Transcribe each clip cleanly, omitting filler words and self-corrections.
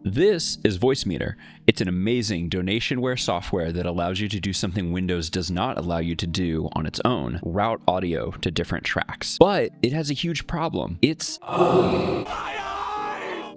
This is Voicemeeter. It's an amazing donationware software that allows you to do something Windows does not allow you to do on its own, route audio to different tracks. But it has a huge problem. It's ugly.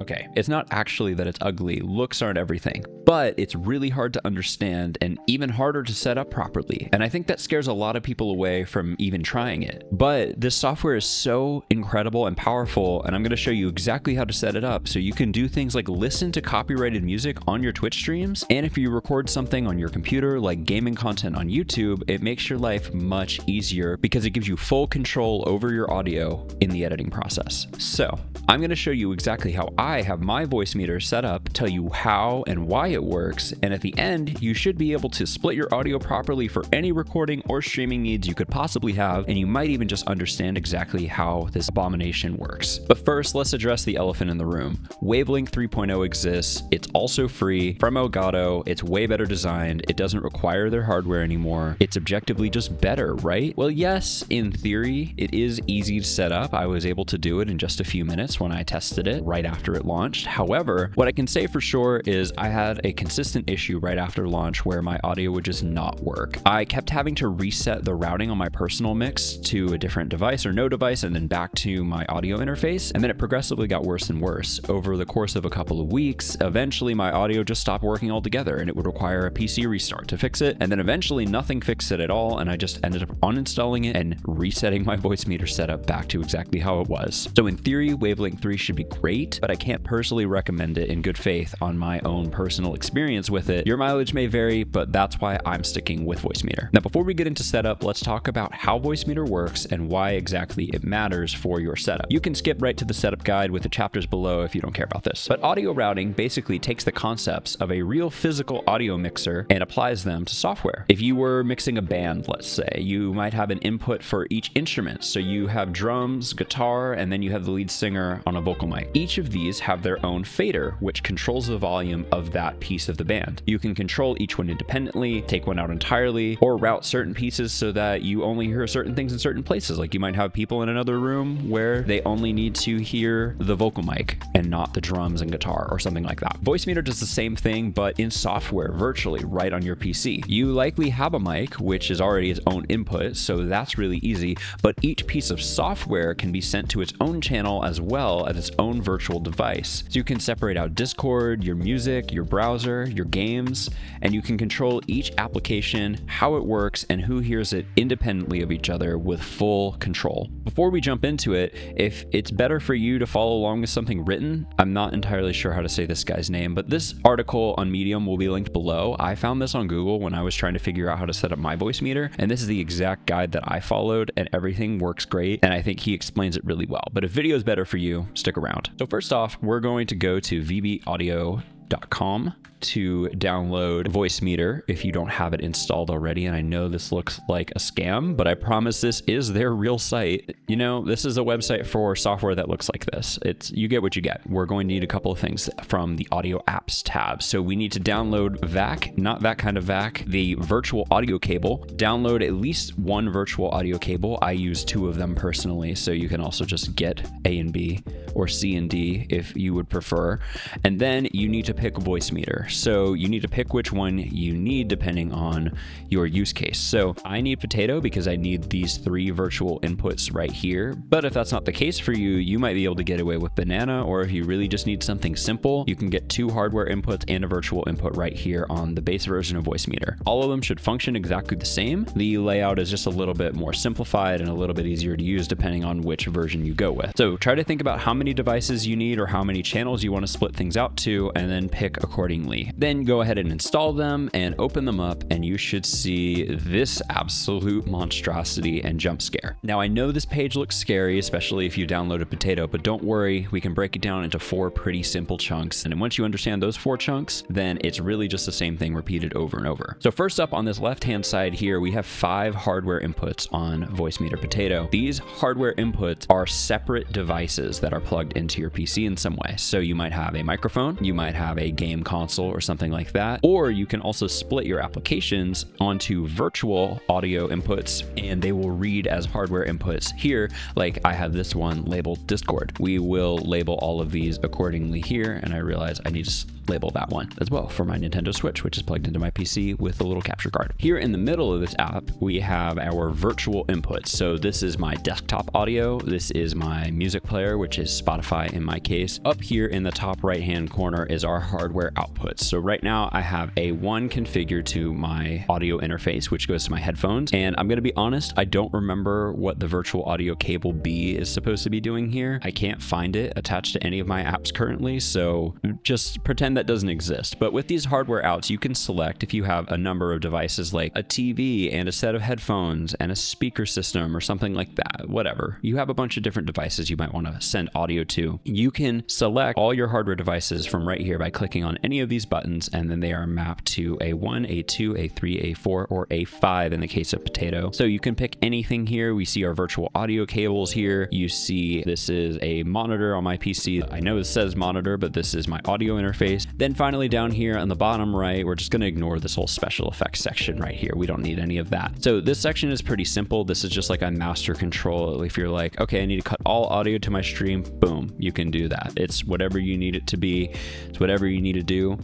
Okay, it's not actually that it's ugly, looks aren't everything, but it's really hard to understand and even harder to set up properly. And I think that scares a lot of people away from even trying it. But this software is so incredible and powerful, and I'm going to show you exactly how to set it up so you can do things like listen to copyrighted music on your Twitch streams. And if you record something on your computer, like gaming content on YouTube, it makes your life much easier because it gives you full control over your audio in the editing process. So I'm going to show you exactly how I have my Voicemeeter set up, tell you how and why it works, and at the end, you should be able to split your audio properly for any recording or streaming needs you could possibly have, and you might even just understand exactly how this abomination works. But first, let's address the elephant in the room. Wavelink 3.0 exists, it's also free, from Elgato, it's way better designed, it doesn't require their hardware anymore, it's objectively just better, right? Well, yes, in theory, it is easy to set up. I was able to do it in just a few minutes when I tested it right after it launched. However, what I can say for sure is I had a consistent issue right after launch where my audio would just not work. I kept having to reset the routing on my personal mix to a different device or no device and then back to my audio interface, and then it progressively got worse and worse. Over the course of a couple of weeks, eventually my audio just stopped working altogether and it would require a PC restart to fix it, and then eventually nothing fixed it at all, and I just ended up uninstalling it and resetting my Voicemeeter setup back to exactly how it was. So in theory, Wavelink 3 should be great, but I can't personally recommend it in good faith on my own personal experience with it. Your mileage may vary, but that's why I'm sticking with Voicemeeter. Now, before we get into setup, let's talk about how Voicemeeter works and why exactly it matters for your setup. You can skip right to the setup guide with the chapters below if you don't care about this. But audio routing basically takes the concepts of a real physical audio mixer and applies them to software. If you were mixing a band, let's say, you might have an input for each instrument. So you have drums, guitar, and then you have the lead singer on a vocal mic. Each of these have their own fader, which controls the volume of that piece of the band. You can control each one independently, take one out entirely, or route certain pieces so that you only hear certain things in certain places. Like you might have people in another room where they only need to hear the vocal mic and not the drums and guitar or something like that. Voicemeeter does the same thing, but in software virtually right on your PC. You likely have a mic, which is already its own input, so that's really easy, but each piece of software can be sent to its own channel as well as its own virtual device. So you can separate out Discord, your music, your browser, your games, and you can control each application, how it works, and who hears it independently of each other with full control. Before we jump into it, if it's better for you to follow along with something written, I'm not entirely sure how to say this guy's name, but this article on Medium will be linked below. I found this on Google when I was trying to figure out how to set up my Voicemeeter, and this is the exact guide that I followed, and everything works great, and I think he explains it really well. But if video is better for you, stick around. So first off, we're going to go to vbaudio.com to download Voicemeeter if you don't have it installed already. And I know this looks like a scam, but I promise this is their real site. You know, this is a website for software that looks like this. You get what you get. We're going to need a couple of things from the audio apps tab. So we need to download V.A.C, not that kind of V.A.C, the virtual audio cable. Download at least one virtual audio cable. I use 2 of them personally, so you can also just get A and B or C and D if you would prefer. And then you need to pick Voicemeeter. So you need to pick which one you need depending on your use case. So I need potato because I need these 3 virtual inputs right here. But if that's not the case for you, you might be able to get away with banana, or if you really just need something simple, you can get 2 hardware inputs and a virtual input right here on the base version of Voicemeeter. All of them should function exactly the same. The layout is just a little bit more simplified and a little bit easier to use depending on which version you go with. So try to think about how many devices you need or how many channels you want to split things out to, and then pick accordingly. Then go ahead and install them and open them up, and you should see this absolute monstrosity and jump scare. Now, I know this page looks scary, especially if you downloaded potato, but don't worry, we can break it down into 4 pretty simple chunks. And then once you understand those 4 chunks, then it's really just the same thing repeated over and over. So first up on this left-hand side here, we have 5 hardware inputs on Voicemeeter Potato. These hardware inputs are separate devices that are plugged plugged into your PC in some way. So you might have a microphone, you might have a game console or something like that, or you can also split your applications onto virtual audio inputs and they will read as hardware inputs here. Like I have this one labeled Discord. We will label all of these accordingly here, and I realize I need to label that one as well for my Nintendo Switch, which is plugged into my PC with a little capture card. Here in the middle of this app, we have our virtual inputs. So this is my desktop audio. This is my music player, which is Spotify in my case. Up here in the top right-hand corner is our hardware outputs. So right now I have a one configured to my audio interface, which goes to my headphones. And I'm going to be honest, I don't remember what the virtual audio cable B is supposed to be doing here. I can't find it attached to any of my apps currently, so just pretend that doesn't exist. But with these hardware outs, you can select if you have a number of devices like a TV and a set of headphones and a speaker system or something like that, whatever. You have a bunch of different devices you might want to send audio to. You can select all your hardware devices from right here by clicking on any of these buttons, and then they are mapped to A1, A2, A3, A4, or A5 in the case of Potato. So you can pick anything here. We see our virtual audio cables here. You see this is a monitor on my PC. I know it says monitor, but this is my audio interface. Then finally down here on the bottom right, we're just going to ignore this whole special effects section right here. We don't need any of that. So this section is pretty simple. This is just like a master control. If you're like, okay, I need to cut all audio to my stream, boom, you can do that. It's whatever you need it to be. It's whatever you need to do.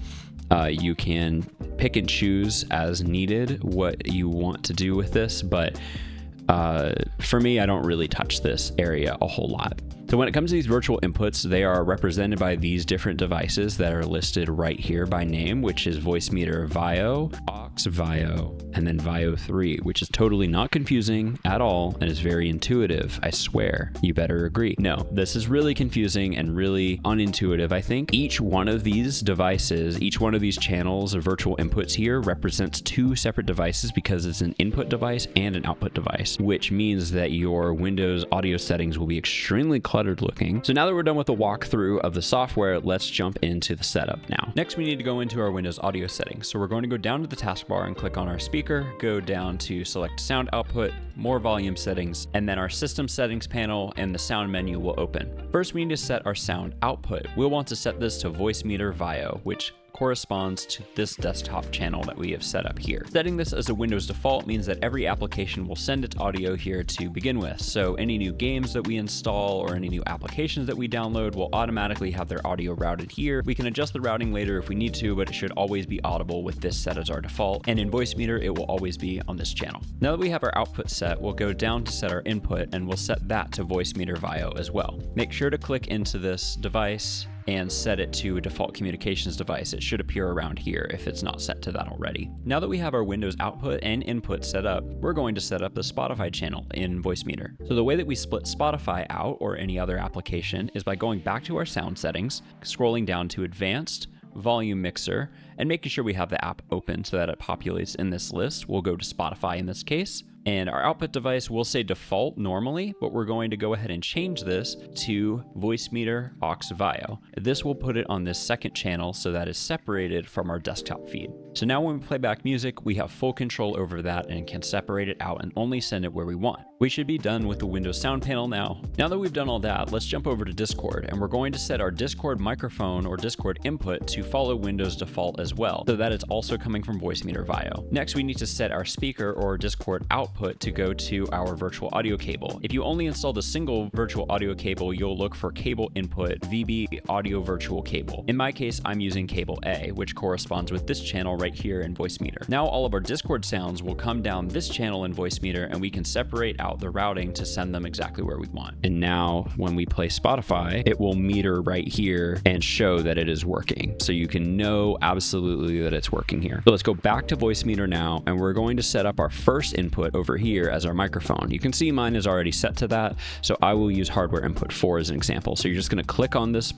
You can pick and choose as needed what you want to do with this, but for me, I don't really touch this area a whole lot. So when it comes to these virtual inputs, they are represented by these different devices that are listed right here by name, which is Voicemeeter VAIO, aux VAIO, and then VAIO 3, which is totally not confusing at all and is very intuitive, I swear. You better agree. No, this is really confusing and really unintuitive, I think. Each one of these devices, each one of these channels of virtual inputs here represents two separate devices because it's an input device and an output device, which means that your Windows audio settings will be extremely cluttered looking. So now that we're done with the walkthrough of the software, let's jump into the setup now. Next, we need to go into our Windows audio settings. So we're going to go down to the taskbar and click on our speaker, go down to select sound output, more volume settings, and then our system settings panel and the sound menu will open. First, we need to set our sound output. We'll want to set this to Voicemeeter VAIO, which corresponds to this desktop channel that we have set up here. Setting this as a Windows default means that every application will send its audio here to begin with. So any new games that we install or any new applications that we download will automatically have their audio routed here. We can adjust the routing later if we need to, but it should always be audible with this set as our default. And in Voicemeeter, it will always be on this channel. Now that we have our output set, we'll go down to set our input and we'll set that to Voicemeeter VAIO as well. Make sure to click into this device and set it to a default communications device. It should appear around here if it's not set to that already. Now that we have our Windows output and input set up, we're going to set up the Spotify channel in Voicemeeter. So the way that we split Spotify out or any other application is by going back to our sound settings, scrolling down to Advanced, Volume Mixer, and making sure we have the app open so that it populates in this list. We'll go to Spotify in this case. And our output device will say default normally, but we're going to go ahead and change this to Voicemeeter aux VAIO. This will put it on this second channel so that is separated from our desktop feed. So now when we play back music, we have full control over that and can separate it out and only send it where we want. We should be done with the Windows sound panel now. Now that we've done all that, let's jump over to Discord, and we're going to set our Discord microphone or Discord input to follow Windows default as well, so that it's also coming from Voicemeeter VAIO. Next, we need to set our speaker or Discord output to go to our virtual audio cable. If you only installed a single virtual audio cable, you'll look for cable input VB audio virtual cable. In my case, I'm using cable A, which corresponds with this channel right here in Voicemeeter. Now all of our Discord sounds will come down this channel in Voicemeeter, and we can separate out the routing to send them exactly where we want. And now when we play Spotify, it will meter right here and show that it is working. So you can know absolutely that it's working here. So let's go back to Voicemeeter now, and we're going to set up our first input over here as our microphone. You can see mine is already set to that, so I will use hardware input 4 as an example. So you're just going to click on this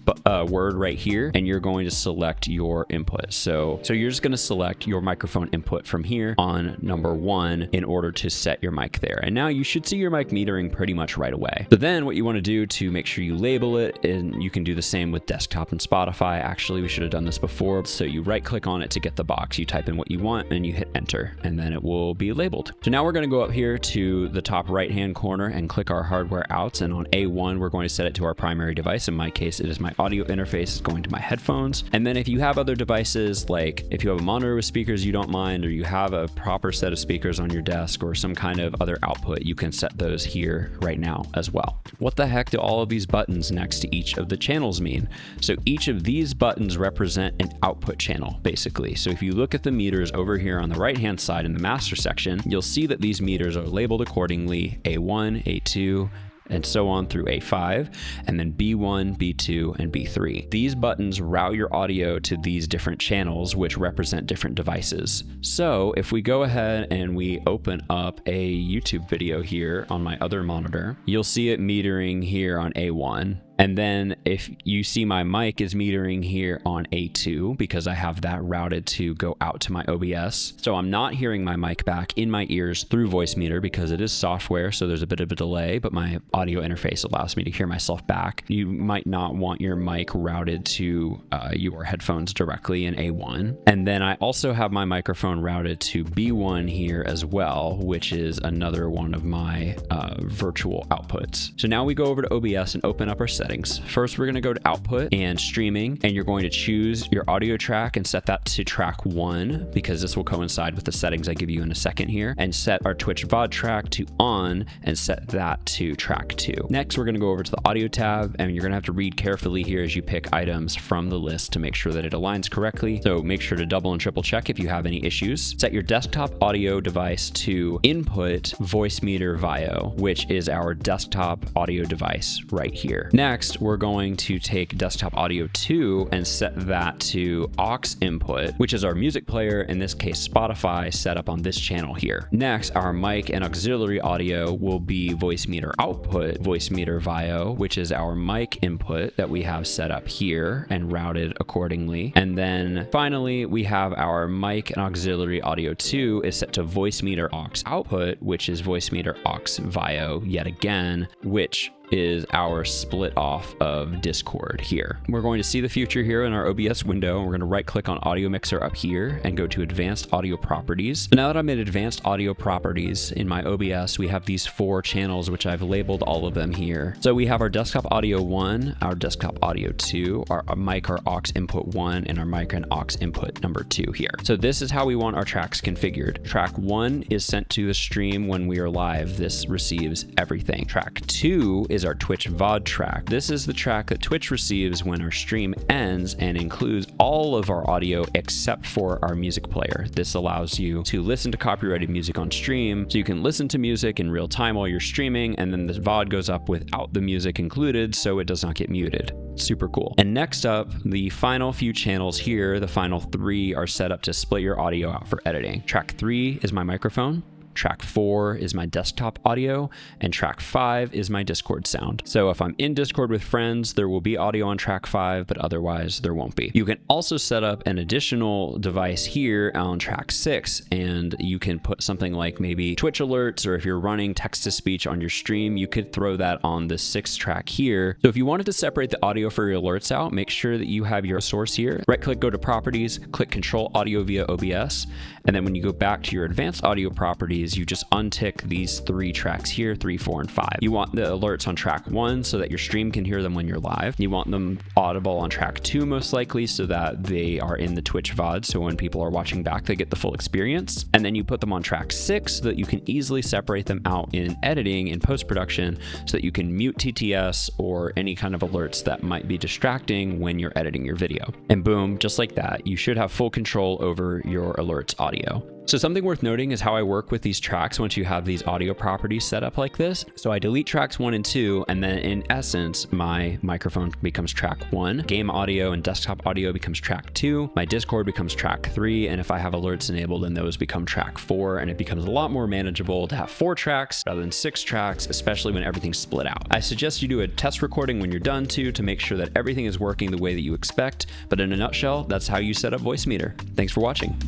word right here, and you're going to select your input. So you're just going to select your microphone input from here on number 1 in order to set your mic there. And now you should should see your mic metering pretty much right away. So then what you want to do to make sure you label it, and you can do the same with desktop and Spotify. Actually, we should have done this before. So you right click on it to get the box, you type in what you want and you hit enter, and then it will be labeled. So now we're going to go up here to the top right hand corner and click our hardware outs, and on A1 we're going to set it to our primary device. In my case, it is my audio interface. It's going to my headphones. And then if you have other devices, like if you have a monitor with speakers you don't mind, or you have a proper set of speakers on your desk or some kind of other output, you can set those here right now as well. What the heck do all of these buttons next to each of the channels mean? So each of these buttons represent an output channel, basically. So if you look at the meters over here on the right hand side in the master section, you'll see that these meters are labeled accordingly: A1, A2, and so on through A5, and then B1, B2, and B3. These buttons route your audio to these different channels, which represent different devices. So if we go ahead and we open up a YouTube video here on my other monitor, you'll see it metering here on A1. And then if you see my mic is metering here on A2 because I have that routed to go out to my OBS. So I'm not hearing my mic back in my ears through Voicemeeter because it is software, so there's a bit of a delay, but my audio interface allows me to hear myself back. You might not want your mic routed to your headphones directly in A1. And then I also have my microphone routed to B1 here as well, which is another one of my virtual outputs. So now we go over to OBS and open up our settings. First, we're going to go to output and streaming, and you're going to choose your audio track and set that to track 1 because this will coincide with the settings I give you in a second here, and set our Twitch VOD track to on and set that to track 2. Next, we're going to go over to the audio tab, and you're going to have to read carefully here as you pick items from the list to make sure that it aligns correctly. So make sure to double and triple check if you have any issues. Set your desktop audio device to input Voicemeeter VAO, which is our desktop audio device right here. Next, we're going to take desktop audio 2 and set that to aux input, which is our music player, in this case Spotify, set up on this channel here. Next, our mic and auxiliary audio will be Voicemeeter output, Voicemeeter VAO, which is our mic input that we have set up here and routed accordingly. And then finally, we have our mic and auxiliary audio 2 is set to Voicemeeter aux output, which is Voicemeeter aux VAO yet again, which is our split off of Discord here. We're going to see the future here in our OBS window, and we're going to right click on Audio Mixer up here and go to Advanced Audio Properties. So now that I'm in Advanced Audio Properties in my OBS, we have these 4 channels, which I've labeled all of them here. So we have our desktop audio 1, our desktop audio 2, our mic or aux input 1, and our mic and aux input number 2 here. So this is how we want our tracks configured. Track 1 is sent to the stream when we are live. This receives everything. Track 2 is our Twitch VOD track. This is the track that Twitch receives when our stream ends and includes all of our audio except for our music player. This allows you to listen to copyrighted music on stream, so you can listen to music in real time while you're streaming, and then the VOD goes up without the music included so it does not get muted. Super cool. And next up, the final few channels here, the final 3 are set up to split your audio out for editing. Track 3 is my microphone. Track 4 is my desktop audio, and track 5 is my Discord sound. So if I'm in Discord with friends, there will be audio on track 5, but otherwise there won't be. You can also set up an additional device here on track 6, and you can put something like maybe Twitch alerts, or if you're running text-to-speech on your stream, you could throw that on the 6th track here. So if you wanted to separate the audio for your alerts out, make sure that you have your source here. Right-click, go to Properties, click Control Audio via OBS, and then when you go back to your Advanced Audio Properties, you just untick these 3 tracks here, 3, 4, and 5. You want the alerts on track 1 so that your stream can hear them when you're live. You want them audible on track 2 most likely so that they are in the Twitch VOD, so when people are watching back, they get the full experience. And then you put them on track 6 so that you can easily separate them out in editing and post-production so that you can mute TTS or any kind of alerts that might be distracting when you're editing your video. And boom, just like that, you should have full control over your alerts audio. So something worth noting is how I work with these tracks once you have these audio properties set up like this. So I delete tracks 1 and 2, and then in essence, my microphone becomes track 1, game audio and desktop audio becomes track 2, my Discord becomes track 3, and if I have alerts enabled, then those become track 4, and it becomes a lot more manageable to have 4 tracks rather than 6 tracks, especially when everything's split out. I suggest you do a test recording when you're done to make sure that everything is working the way that you expect, but in a nutshell, that's how you set up Voicemeeter. Thanks for watching.